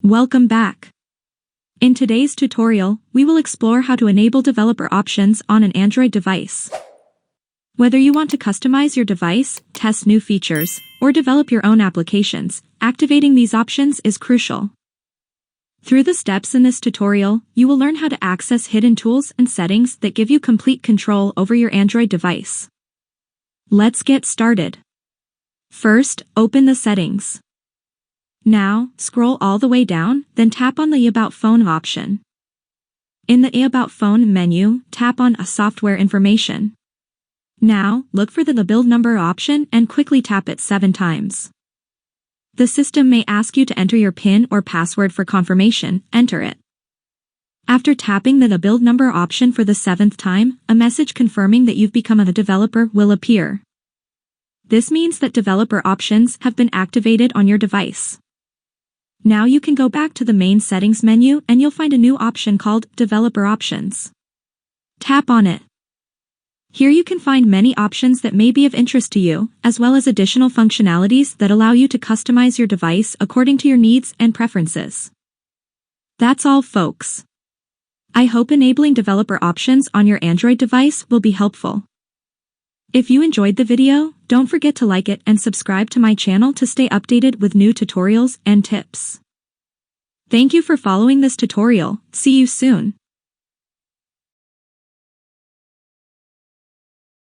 Welcome back. In today's tutorial, we will explore how to enable developer options on an Android device. Whether you want to customize your device, test new features, or develop your own applications, activating these options is crucial. Through the steps in this tutorial, you will learn how to access hidden tools and settings that give you complete control over your Android device. Let's get started. First, open the settings. Now, scroll all the way down, then tap on the About Phone option. In the About Phone menu, tap on Software Information. Now, look for the build number option and quickly tap it 7 times. The system may ask you to enter your PIN or password for confirmation. Enter it. After tapping the build number option for the 7th time, a message confirming that you've become a developer will appear. This means that developer options have been activated on your device. Now you can go back to the main settings menu and you'll find a new option called Developer Options. Tap on it. Here you can find many options that may be of interest to you, as well as additional functionalities that allow you to customize your device according to your needs and preferences. That's all, folks. I hope enabling developer options on your Android device will be helpful. If you enjoyed the video, don't forget to like it and subscribe to my channel to stay updated with new tutorials and tips. Thank you for following this tutorial. See you soon.